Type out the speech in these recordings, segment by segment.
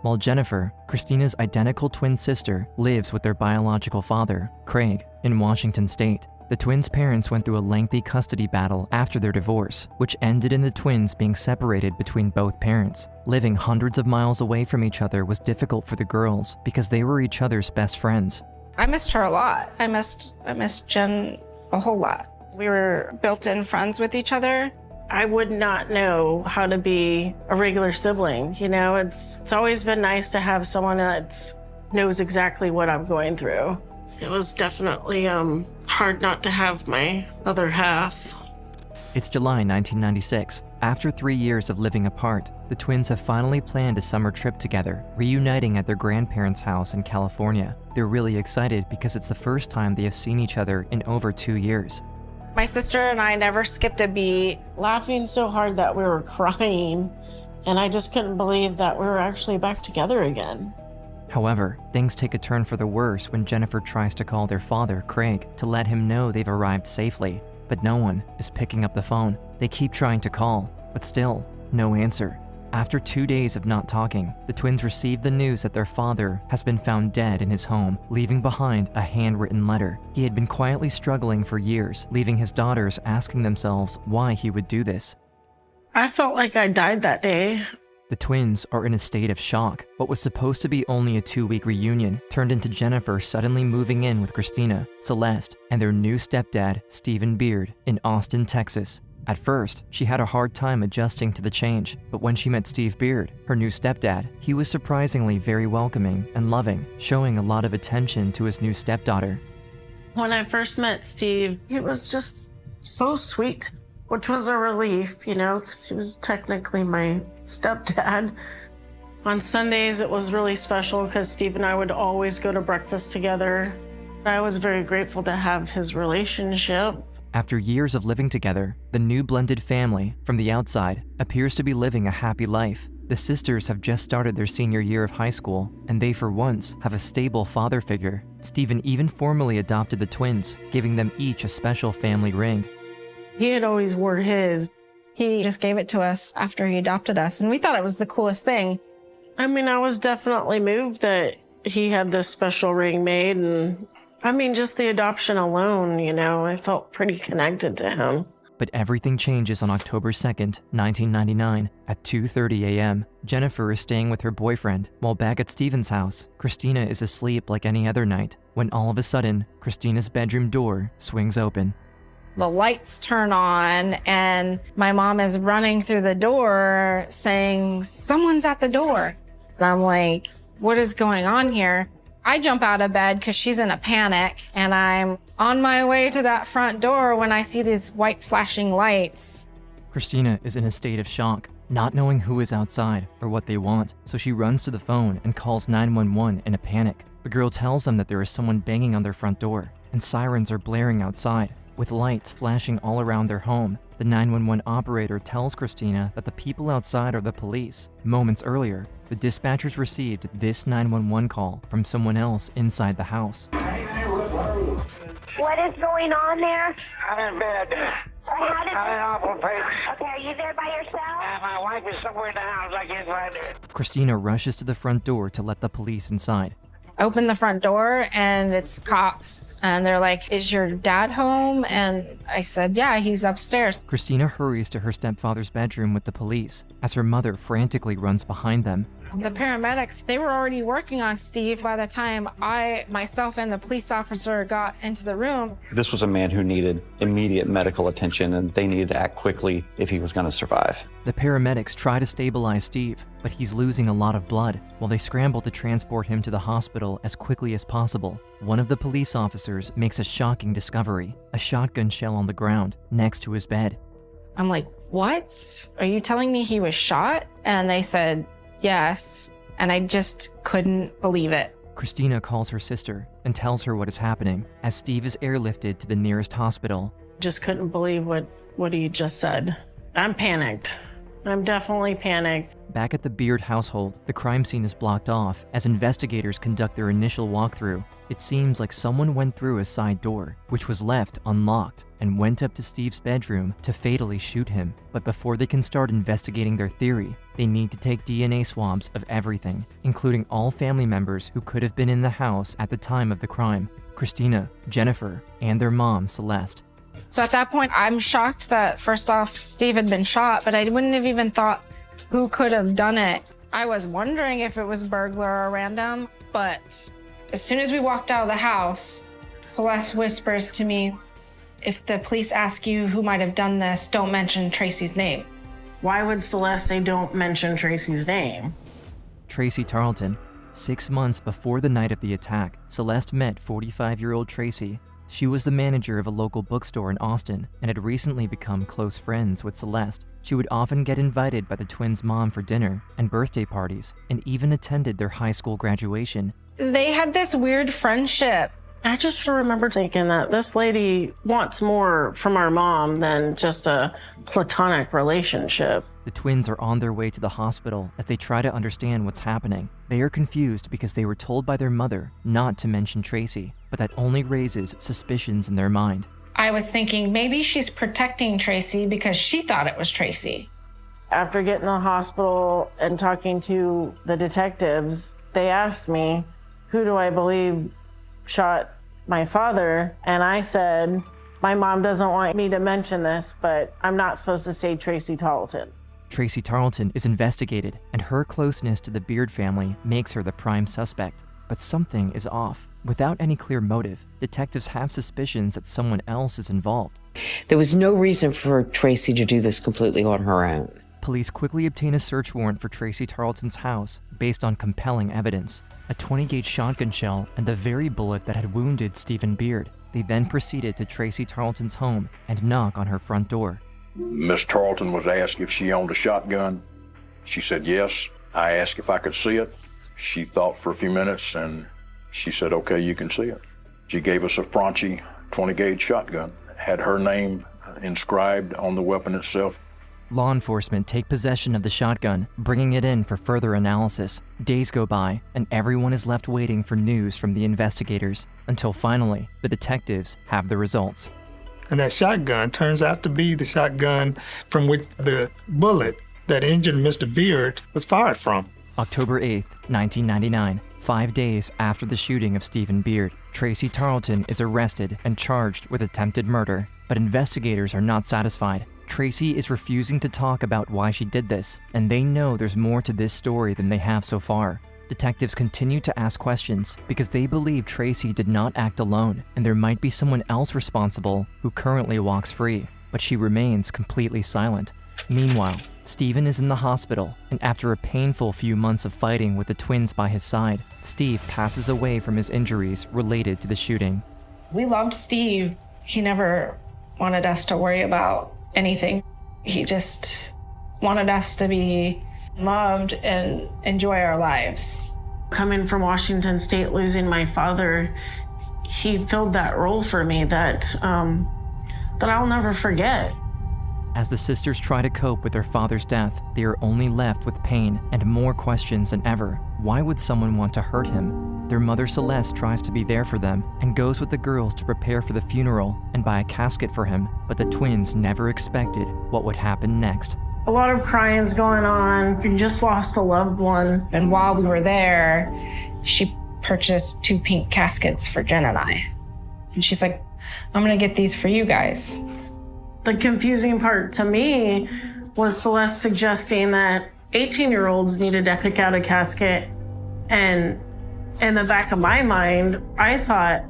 while Jennifer, Kristina's identical twin sister, lives with their biological father, Craig, in Washington State. The twins' parents went through a lengthy custody battle after their divorce, which ended in the twins being separated between both parents. Living hundreds of miles away from each other was difficult for the girls because they were each other's best friends. I missed her a lot. I missed Jen a whole lot. We were built-in friends with each other. I would not know how to be a regular sibling. You know, it's always been nice to have someone that knows exactly what I'm going through. It was definitely hard not to have my other half. It's July 1996. After 3 years of living apart, the twins have finally planned a summer trip together, reuniting at their grandparents' house in California. They're really excited because it's the first time they have seen each other in over 2 years. My sister and I never skipped a beat. Laughing so hard that we were crying, and I just couldn't believe that we were actually back together again. However, things take a turn for the worse when Jennifer tries to call their father, Craig, to let him know they've arrived safely. But no one is picking up the phone. They keep trying to call, but still, no answer. After 2 days of not talking, the twins received the news that their father has been found dead in his home, leaving behind a handwritten letter. He had been quietly struggling for years, leaving his daughters asking themselves why he would do this. I felt like I died that day. The twins are in a state of shock. What was supposed to be only a 2-week reunion turned into Jennifer suddenly moving in with Kristina, Celeste, and their new stepdad, Stephen Beard, in Austin, Texas. At first, she had a hard time adjusting to the change, but when she met Steve Beard, her new stepdad, he was surprisingly very welcoming and loving, showing a lot of attention to his new stepdaughter. When I first met Steve, he was just so sweet, which was a relief, you know, because he was technically my stepdad. On Sundays, it was really special because Steve and I would always go to breakfast together. I was very grateful to have his relationship. After years of living together, the new blended family, from the outside, appears to be living a happy life. The sisters have just started their senior year of high school, and they for once have a stable father figure. Stephen even formally adopted the twins, giving them each a special family ring. He had always wore his. He just gave it to us after he adopted us, and we thought it was the coolest thing. I mean, I was definitely moved that he had this special ring made, and I mean, just the adoption alone, you know, I felt pretty connected to him. But everything changes on October 2nd, 1999, at 2:30 a.m. Jennifer is staying with her boyfriend, while back at Stephen's house, Kristina is asleep like any other night, when all of a sudden, Kristina's bedroom door swings open. The lights turn on, and my mom is running through the door saying, "Someone's at the door." And I'm like, what is going on here? I jump out of bed because she's in a panic, and I'm on my way to that front door when I see these white flashing lights. Kristina is in a state of shock, not knowing who is outside or what they want, so she runs to the phone and calls 911 in a panic. The girl tells them that there is someone banging on their front door, and sirens are blaring outside. With lights flashing all around their home, the 911 operator tells Kristina that the people outside are the police. Moments earlier, the dispatchers received this 911 call from someone else inside the house. What is going on there? I'm in bed. How did I'm in awful pain. Okay, are you there by yourself? My wife is somewhere in the house. I can't find her. Kristina rushes to the front door to let the police inside. Open the front door, and it's cops, and they're like, "Is your dad home?" And I said, "Yeah, he's upstairs." Kristina hurries to her stepfather's bedroom with the police as her mother frantically runs behind them. The paramedics, they were already working on Steve by the time myself and the police officer got into the room. This was a man who needed immediate medical attention, and they needed to act quickly if he was going to survive. The paramedics try to stabilize Steve, but he's losing a lot of blood. While they scramble to transport him to the hospital as quickly as possible, one of the police officers makes a shocking discovery: a shotgun shell on the ground next to his bed. I'm like, "What? Are you telling me he was shot?" And they said, "Yes," and I just couldn't believe it. Kristina calls her sister and tells her what is happening as Steve is airlifted to the nearest hospital. Just couldn't believe what he just said. I'm panicked. I'm definitely panicked. Back at the Beard household, the crime scene is blocked off as investigators conduct their initial walkthrough. It seems like someone went through a side door, which was left unlocked, and went up to Steve's bedroom to fatally shoot him. But before they can start investigating their theory, They need to take DNA swabs of everything, including all family members who could have been in the house at the time of the crime: Kristina, Jennifer, and their mom, Celeste. So at that point, I'm shocked that first off, Steve had been shot, but I wouldn't have even thought who could have done it. I was wondering if it was burglar or random, but as soon as we walked out of the house, Celeste whispers to me, "If the police ask you who might have done this, don't mention Tracy's name." Why would Celeste say don't mention Tracy's name? Tracy Tarleton. 6 months before the night of the attack, Celeste met 45-year-old Tracy. She was the manager of a local bookstore in Austin and had recently become close friends with Celeste. She would often get invited by the twins' mom for dinner and birthday parties, and even attended their high school graduation. They had this weird friendship. I just remember thinking that this lady wants more from our mom than just a platonic relationship. The twins are on their way to the hospital as they try to understand what's happening. They are confused because they were told by their mother not to mention Tracy, but that only raises suspicions in their mind. I was thinking maybe she's protecting Tracy because she thought it was Tracy. After getting to the hospital and talking to the detectives, they asked me, who do I believe shot my father? And I said, my mom doesn't want me to mention this, but I'm not supposed to say Tracy Tarleton. Tracy Tarleton is investigated, and her closeness to the Beard family makes her the prime suspect. But something is off. Without any clear motive, detectives have suspicions that someone else is involved. There was no reason for Tracy to do this completely on her own. Police quickly obtain a search warrant for Tracy Tarleton's house based on compelling evidence: a 20-gauge shotgun shell and the very bullet that had wounded Stephen Beard. They then proceeded to Tracy Tarleton's home and knock on her front door. Miss Tarleton was asked if she owned a shotgun. She said yes. I asked if I could see it. She thought for a few minutes and she said, okay, you can see it. She gave us a Franchi 20-gauge shotgun. Had her name inscribed on the weapon itself. Law enforcement take possession of the shotgun, bringing it in for further analysis. Days go by, and everyone is left waiting for news from the investigators, until finally, the detectives have the results. And that shotgun turns out to be the shotgun from which the bullet that injured Mr. Beard was fired from. October 8th, 1999, 5 days after the shooting of Stephen Beard, Tracy Tarleton is arrested and charged with attempted murder. But investigators are not satisfied. Tracy is refusing to talk about why she did this, and they know there's more to this story than they have so far. Detectives continue to ask questions because they believe Tracy did not act alone, and there might be someone else responsible who currently walks free, but she remains completely silent. Meanwhile, Stephen is in the hospital, and after a painful few months of fighting with the twins by his side, Steve passes away from his injuries related to the shooting. We loved Steve. He never wanted us to worry about anything. He just wanted us to be loved and enjoy our lives. Coming from Washington State, losing my father, he filled that role for me that I'll never forget. As the sisters try to cope with their father's death, they are only left with pain and more questions than ever. Why would someone want to hurt him? Their mother Celeste tries to be there for them and goes with the girls to prepare for the funeral and buy a casket for him, but the twins never expected what would happen next. A lot of crying's going on. We just lost a loved one. And while we were there, she purchased 2 pink caskets for Jen and I. And she's like, I'm gonna get these for you guys. The confusing part to me was Celeste suggesting that 18-year-olds needed to pick out a casket. And in the back of my mind, I thought,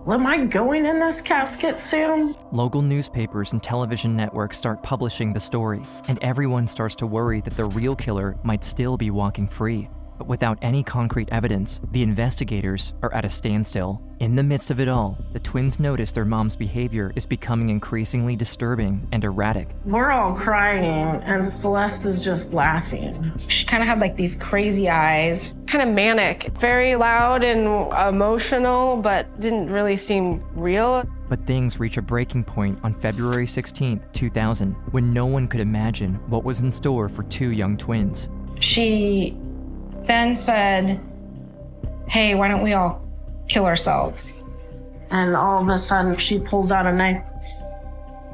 well, am I going in this casket soon? Local newspapers and television networks start publishing the story, and everyone starts to worry that the real killer might still be walking free. But without any concrete evidence, the investigators are at a standstill. In the midst of it all, the twins notice their mom's behavior is becoming increasingly disturbing and erratic. We're all crying, and Celeste is just laughing. She kind of had like these crazy eyes. Kind of manic, very loud and emotional, but didn't really seem real. But things reach a breaking point on February 16, 2000, when no one could imagine what was in store for 2 young twins. She then said, hey, why don't we all kill ourselves? And all of a sudden, she pulls out a knife.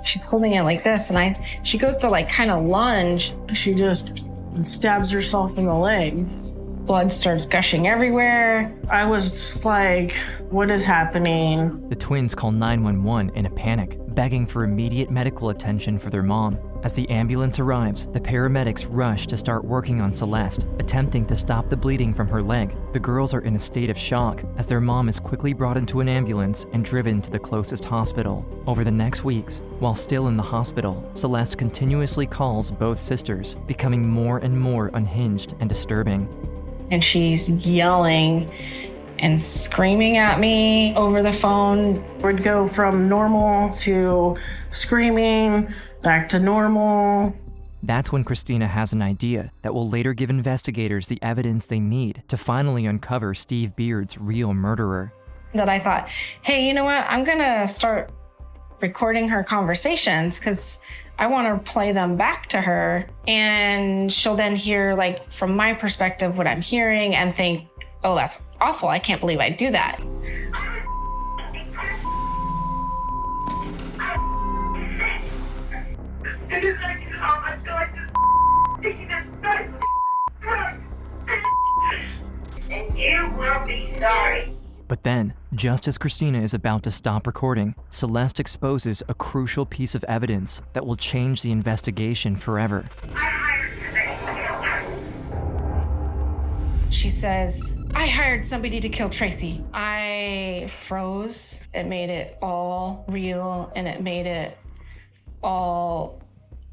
She's holding it like this, and she goes to like kind of lunge. She just and stabs herself in the leg. Blood starts gushing everywhere. I was just like, what is happening? The twins call 911 in a panic, begging for immediate medical attention for their mom. As the ambulance arrives, the paramedics rush to start working on Celeste, attempting to stop the bleeding from her leg. The girls are in a state of shock as their mom is quickly brought into an ambulance and driven to the closest hospital. Over the next weeks, while still in the hospital, Celeste continuously calls both sisters, becoming more and more unhinged and disturbing. And she's yelling and screaming at me over the phone. Would go from normal to screaming, back to normal. That's when Kristina has an idea that will later give investigators the evidence they need to finally uncover Steve Beard's real murderer. That I thought, hey, you know what? I'm gonna start recording her conversations because I want to play them back to her, and she'll then hear, like, from my perspective what I'm hearing and think, oh, that's awful. I can't believe I'd do that. And you will be sorry. But then, just as Kristina is about to stop recording, Celeste exposes a crucial piece of evidence that will change the investigation forever. She says, I hired somebody to kill Tracy. I froze. It made it all real, and it made it all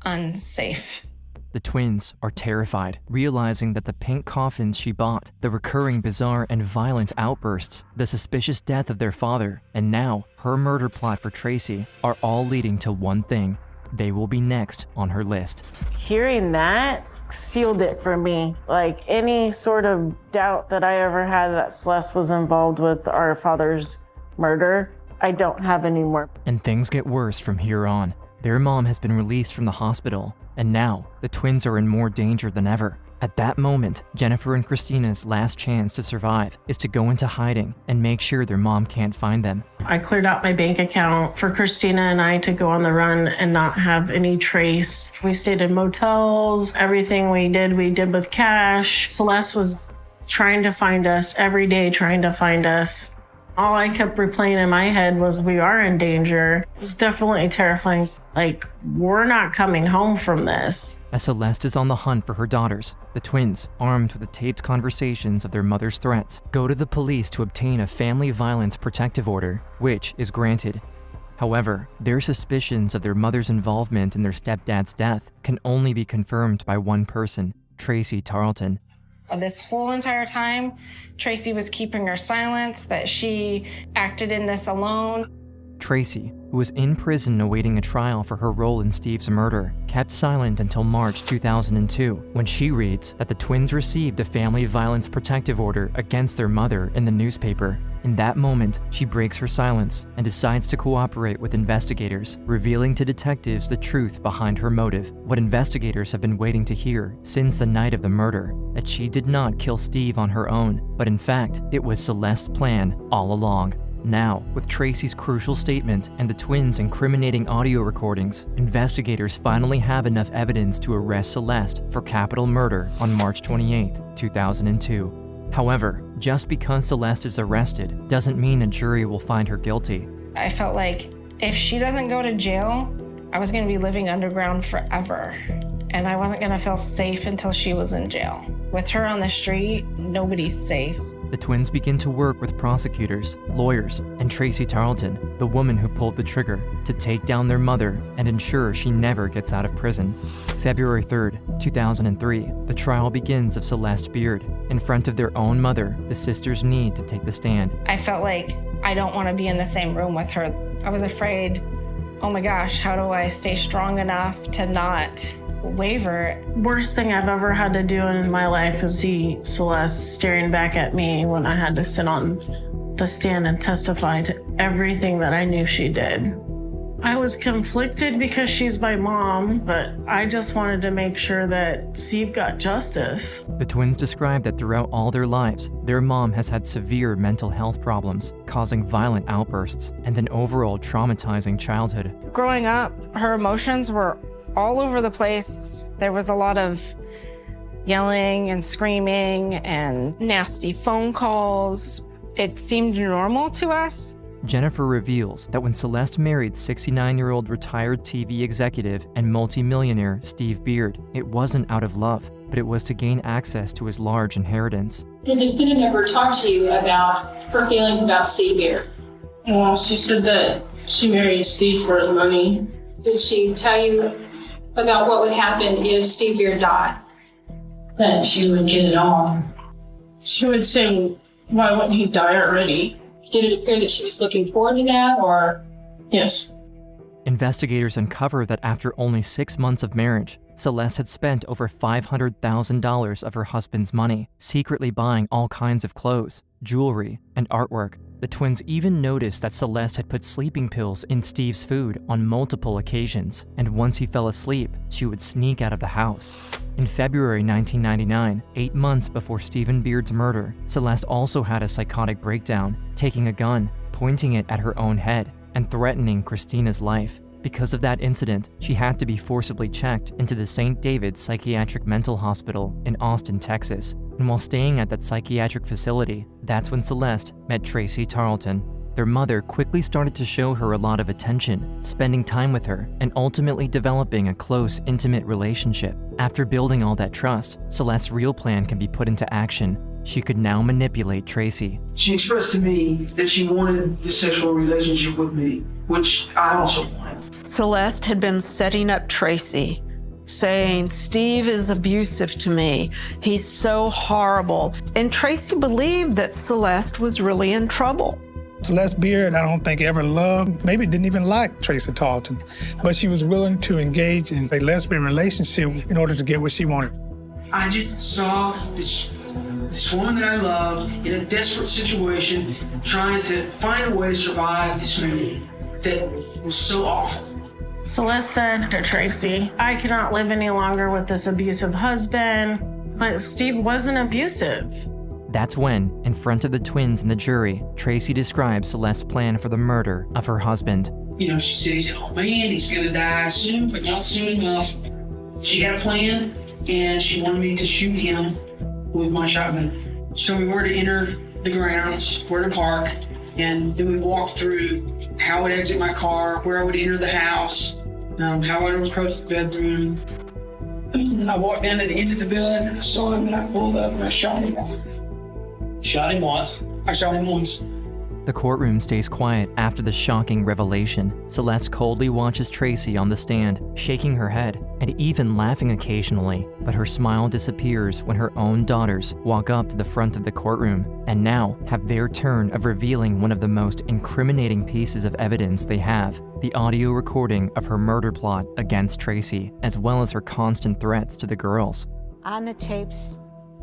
unsafe. The twins are terrified, realizing that the pink coffins she bought, the recurring bizarre and violent outbursts, the suspicious death of their father, and now her murder plot for Tracy are all leading to one thing. They will be next on her list. Hearing that sealed it for me. Like, any sort of doubt that I ever had that Celeste was involved with our father's murder, I don't have anymore. And things get worse from here on. Their mom has been released from the hospital, and now the twins are in more danger than ever. At that moment, Jennifer and Kristina's last chance to survive is to go into hiding and make sure their mom can't find them. I cleared out my bank account for Kristina and I to go on the run and not have any trace. We stayed in motels. Everything we did with cash. Celeste was trying to find us every day, trying to find us. All I kept replaying in my head was we are in danger. It was definitely terrifying. Like, we're not coming home from this. As Celeste is on the hunt for her daughters, the twins, armed with the taped conversations of their mother's threats, go to the police to obtain a family violence protective order, which is granted. However, their suspicions of their mother's involvement in their stepdad's death can only be confirmed by one person, Tracy Tarleton. This whole entire time, Tracy was keeping her silence, that she acted in this alone. Tracy, who was in prison awaiting a trial for her role in Steve's murder, kept silent until March 2002, when she reads that the twins received a family violence protective order against their mother in the newspaper. In that moment, she breaks her silence and decides to cooperate with investigators, revealing to detectives the truth behind her motive, what investigators have been waiting to hear since the night of the murder, that she did not kill Steve on her own, but in fact, it was Celeste's plan all along. Now, with Tracy's crucial statement and the twins' incriminating audio recordings, investigators finally have enough evidence to arrest Celeste for capital murder on March 28, 2002. However, just because Celeste is arrested doesn't mean a jury will find her guilty. I felt like if she doesn't go to jail, I was going to be living underground forever. And I wasn't going to feel safe until she was in jail. With her on the street, nobody's safe. The twins begin to work with prosecutors, lawyers, and Tracy Tarleton, the woman who pulled the trigger, to take down their mother and ensure she never gets out of prison. February 3rd, 2003, the trial begins of Celeste Beard. In front of their own mother, the sisters need to take the stand. I felt like I don't want to be in the same room with her. I was afraid, oh my gosh, how do I stay strong enough to not waver? Worst thing I've ever had to do in my life is see Celeste staring back at me when I had to sit on the stand and testify to everything that I knew she did. I was conflicted because she's my mom, but I just wanted to make sure that Steve got justice. The twins describe that throughout all their lives, their mom has had severe mental health problems, causing violent outbursts and an overall traumatizing childhood. Growing up, her emotions were all over the place. There was a lot of yelling and screaming and nasty phone calls. It seemed normal to us. Jennifer reveals that when Celeste married 69-year-old retired TV executive and multimillionaire Steve Beard, it wasn't out of love, but it was to gain access to his large inheritance. Did Kristina never talk to you about her feelings about Steve Beard? Well, she said that she married Steve for his money. Did she tell you about what would happen if Steve Beard died? That she would get it all. She would say, why wouldn't he die already? Did it appear that she was looking forward to that, or? Yes. Investigators uncover that after only 6 months of marriage, Celeste had spent over $500,000 of her husband's money, secretly buying all kinds of clothes, jewelry, and artwork. The twins even noticed that Celeste had put sleeping pills in Steve's food on multiple occasions, and once he fell asleep, she would sneak out of the house. In February 1999, 8 months before Stephen Beard's murder, Celeste also had a psychotic breakdown, taking a gun, pointing it at her own head, and threatening Kristina's life. Because of that incident, she had to be forcibly checked into the St. David's Psychiatric Mental Hospital in Austin, Texas. And while staying at that psychiatric facility, that's when Celeste met Tracy Tarleton. Their mother quickly started to show her a lot of attention, spending time with her, and ultimately developing a close, intimate relationship. After building all that trust, Celeste's real plan can be put into action. She could now manipulate Tracy. She expressed to me that she wanted the sexual relationship with me, which I also wanted. Celeste had been setting up Tracy, saying, Steve is abusive to me. He's so horrible. And Tracy believed that Celeste was really in trouble. Celeste Beard, I don't think ever loved, maybe didn't even like Tracy Tarleton, but she was willing to engage in a lesbian relationship in order to get what she wanted. I just saw this woman that I love in a desperate situation, trying to find a way to survive this movie that was so awful. Celeste said to Tracy, I cannot live any longer with this abusive husband, but Steve wasn't abusive. That's when, in front of the twins and the jury, Tracy describes Celeste's plan for the murder of her husband. You know, she says, oh man, he's gonna die soon, but not soon enough. She had a plan, and she wanted me to shoot him with my shotgun. So we were to enter the grounds, where to park, and then we walked through how I would exit my car, where I would enter the house, how I would approach the bedroom. I walked down to the end of the bed, I saw him, and I pulled up and I shot him. Shot him once. I shot him once. The courtroom stays quiet after the shocking revelation. Celeste coldly watches Tracy on the stand, shaking her head and even laughing occasionally, but her smile disappears when her own daughters walk up to the front of the courtroom and now have their turn of revealing one of the most incriminating pieces of evidence they have, the audio recording of her murder plot against Tracy, as well as her constant threats to the girls. On the tapes,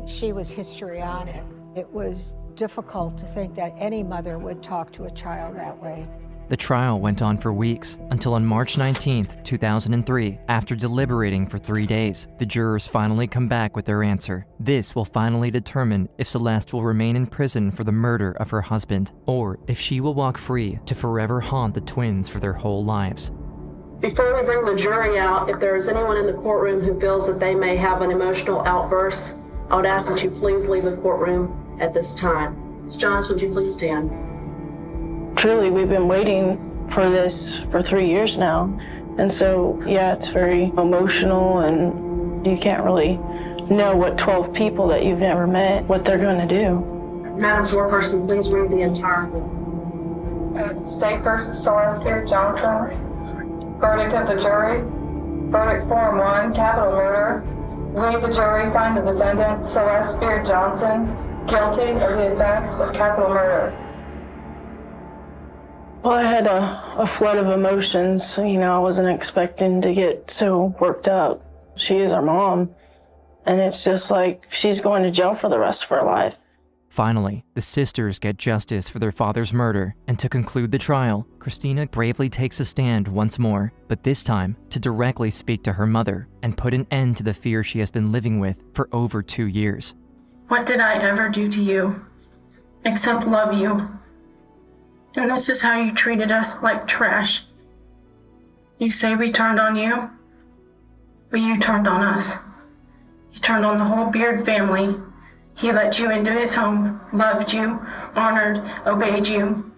she was histrionic. It was difficult to think that any mother would talk to a child that way. The trial went on for weeks until on March 19, 2003, after deliberating for 3 days, the jurors finally come back with their answer. This will finally determine if Celeste will remain in prison for the murder of her husband, or if she will walk free to forever haunt the twins for their whole lives. Before we bring the jury out, if there is anyone in the courtroom who feels that they may have an emotional outburst, I would ask that you please leave the courtroom at this time. Ms. Johns, would you please stand? Truly, we've been waiting for this for 3 years now. And so, yeah, it's very emotional, and you can't really know what 12 people that you've never met, what they're going to do. Madam Foreperson, please read the entire thing. State versus Celeste Beard Johnson. Verdict of the jury. Verdict form 1, capital murder. We, the jury, find the defendant, Celeste Beard Johnson, guilty of the offense of capital murder. Well, I had a flood of emotions. You know, I wasn't expecting to get so worked up. She is our mom, and it's just like she's going to jail for the rest of her life. Finally, the sisters get justice for their father's murder, and to conclude the trial, Kristina bravely takes a stand once more, but this time to directly speak to her mother and put an end to the fear she has been living with for over 2 years. What did I ever do to you except love you? And this is how you treated us, like trash. You say we turned on you, but you turned on us. You He turned on the whole Beard family. He let you into his home, loved you, honored, obeyed you,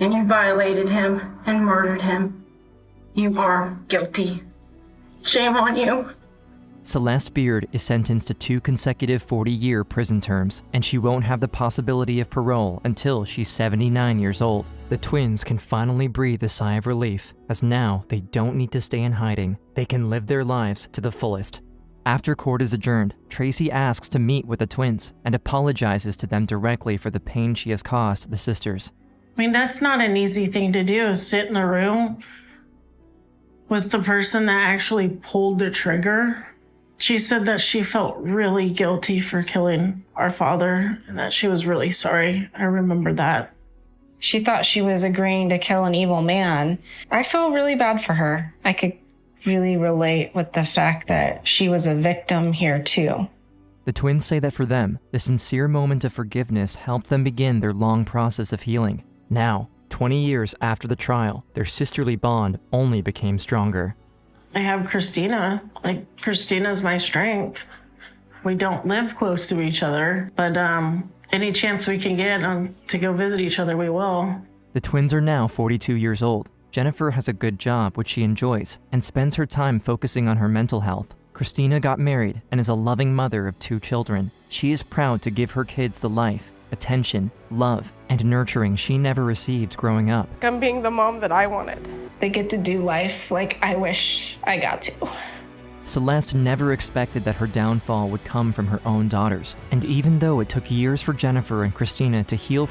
and you violated him and murdered him. You are guilty. Shame on you. Celeste Beard is sentenced to 2 consecutive 40-year prison terms, and she won't have the possibility of parole until she's 79 years old. The twins can finally breathe a sigh of relief, as now they don't need to stay in hiding. They can live their lives to the fullest. After court is adjourned, Tracy asks to meet with the twins and apologizes to them directly for the pain she has caused the sisters. I mean, that's not an easy thing to do, is sit in a room with the person that actually pulled the trigger. She said that she felt really guilty for killing our father and that she was really sorry. I remember that. She thought she was agreeing to kill an evil man. I feel really bad for her. I could really relate with the fact that she was a victim here too. The twins say that for them, the sincere moment of forgiveness helped them begin their long process of healing. Now, 20 years after the trial, their sisterly bond only became stronger. I have Kristina. Like, Kristina's my strength. We don't live close to each other, but any chance we can get to go visit each other, we will. The twins are now 42 years old. Jennifer has a good job which she enjoys and spends her time focusing on her mental health. Kristina got married and is a loving mother of 2 children. She is proud to give her kids the life, attention, love, and nurturing she never received growing up. I'm being the mom that I wanted. They get to do life like I wish I got to. Celeste never expected that her downfall would come from her own daughters. And even though it took years for Jennifer and Kristina to heal